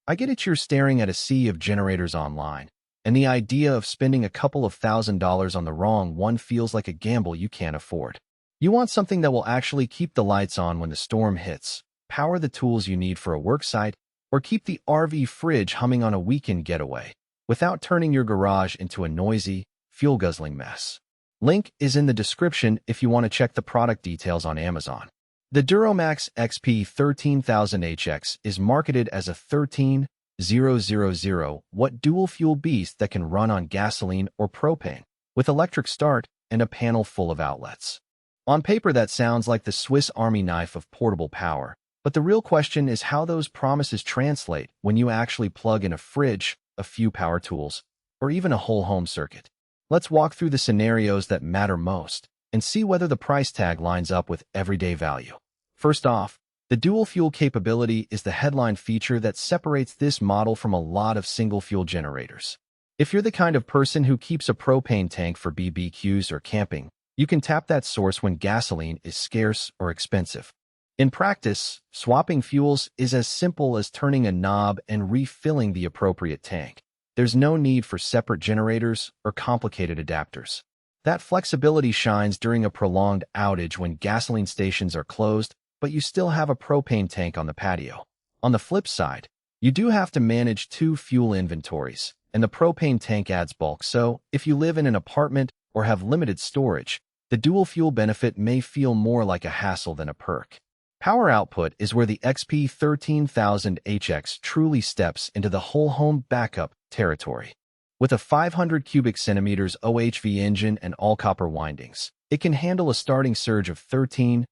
I get it, you're staring at a sea of generators online, and the idea of spending a couple of $1,000s on the wrong one feels like a gamble you can't afford. You want something that will actually keep the lights on when the storm hits, power the tools you need for a work site, or keep the RV fridge humming on a weekend getaway, without turning your garage into a noisy, fuel-guzzling mess. Link is in the description if you want to check the product details on Amazon. The DuroMax XP13000HX is marketed as a 13,000-watt dual-fuel beast that can run on gasoline or propane, with electric start and a panel full of outlets. On paper, that sounds like the Swiss Army knife of portable power, but the real question is how those promises translate when you actually plug in a fridge, a few power tools, or even a whole home circuit. Let's walk through the scenarios that matter most and see whether the price tag lines up with everyday value. First off, the dual-fuel capability is the headline feature that separates this model from a lot of single-fuel generators. If you're the kind of person who keeps a propane tank for BBQs or camping, you can tap that source when gasoline is scarce or expensive. In practice, swapping fuels is as simple as turning a knob and refilling the appropriate tank. There's no need for separate generators or complicated adapters. That flexibility shines during a prolonged outage when gasoline stations are closed, but you still have a propane tank on the patio. On the flip side, you do have to manage two fuel inventories, and the propane tank adds bulk, so if you live in an apartment or have limited storage, the dual fuel benefit may feel more like a hassle than a perk. Power output is where the XP13000HX truly steps into the whole home backup territory. With a 500 cubic centimeters OHV engine and all-copper windings, it can handle a starting surge of 13,000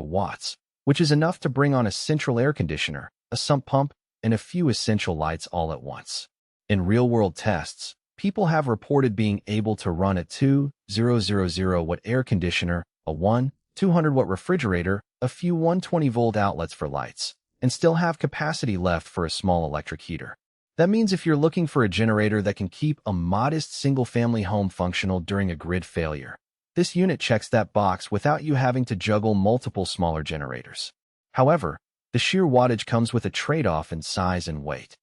watts, which is enough to bring on a central air conditioner, a sump pump, and a few essential lights all at once. In real-world tests, people have reported being able to run a 2,000-watt air conditioner, a 200-watt refrigerator, a few 120-volt outlets for lights, and still have capacity left for a small electric heater. That means if you're looking for a generator that can keep a modest single-family home functional during a grid failure, this unit checks that box without you having to juggle multiple smaller generators. However, the sheer wattage comes with a trade-off in size and weight.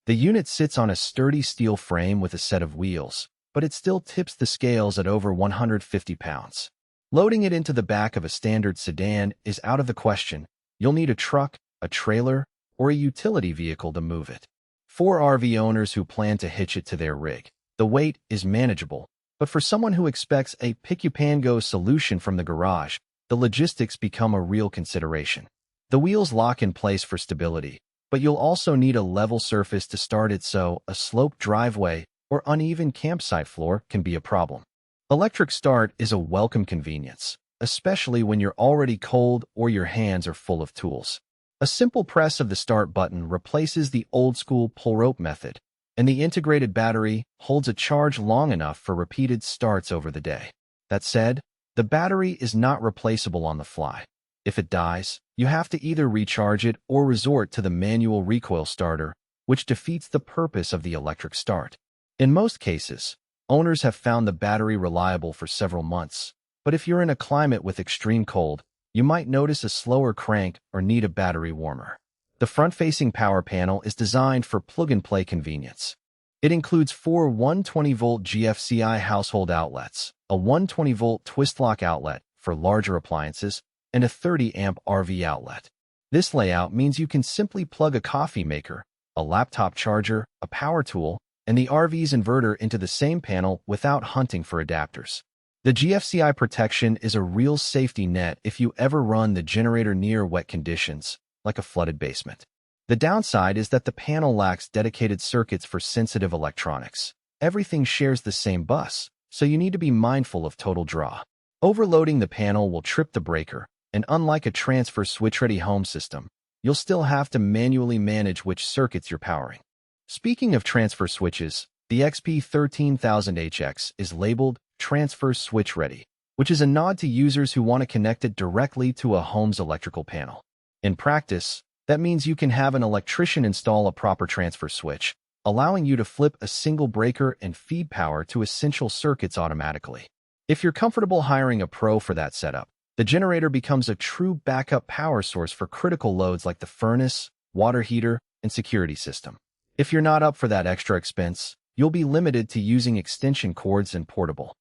The unit sits on a sturdy steel frame with a set of wheels, but it still tips the scales at over 150 pounds. Loading it into the back of a standard sedan is out of the question. You'll need a truck, a trailer, or a utility vehicle to move it. For RV owners who plan to hitch it to their rig, the weight is manageable, but for someone who expects a pick-you-pan-go solution from the garage, the logistics become a real consideration. The wheels lock in place for stability, but you'll also need a level surface to start it, so a sloped driveway or uneven campsite floor can be a problem. Electric start is a welcome convenience, especially when you're already cold or your hands are full of tools. A simple press of the start button replaces the old-school pull-rope method, and the integrated battery holds a charge long enough for repeated starts over the day. That said, the battery is not replaceable on the fly. If it dies, you have to either recharge it or resort to the manual recoil starter, which defeats the purpose of the electric start. In most cases, owners have found the battery reliable for several months, but if you're in a climate with extreme cold, you might notice a slower crank or need a battery warmer. The front-facing power panel is designed for plug-and-play convenience. It includes four 120-volt GFCI household outlets, a 120-volt twist-lock outlet for larger appliances, and a 30-amp RV outlet. This layout means you can simply plug a coffee maker, a laptop charger, a power tool, and the RV's inverter into the same panel without hunting for adapters. The GFCI protection is a real safety net if you ever run the generator near wet conditions, like a flooded basement. The downside is that the panel lacks dedicated circuits for sensitive electronics. Everything shares the same bus, so you need to be mindful of total draw. Overloading the panel will trip the breaker, and unlike a transfer switch-ready home system, you'll still have to manually manage which circuits you're powering. Speaking of transfer switches, the XP13000HX is labeled Transfer Switch Ready, which is a nod to users who want to connect it directly to a home's electrical panel. In practice, that means you can have an electrician install a proper transfer switch, allowing you to flip a single breaker and feed power to essential circuits automatically. If you're comfortable hiring a pro for that setup, the generator becomes a true backup power source for critical loads like the furnace, water heater, and security system. If you're not up for that extra expense, you'll be limited to using extension cords and portable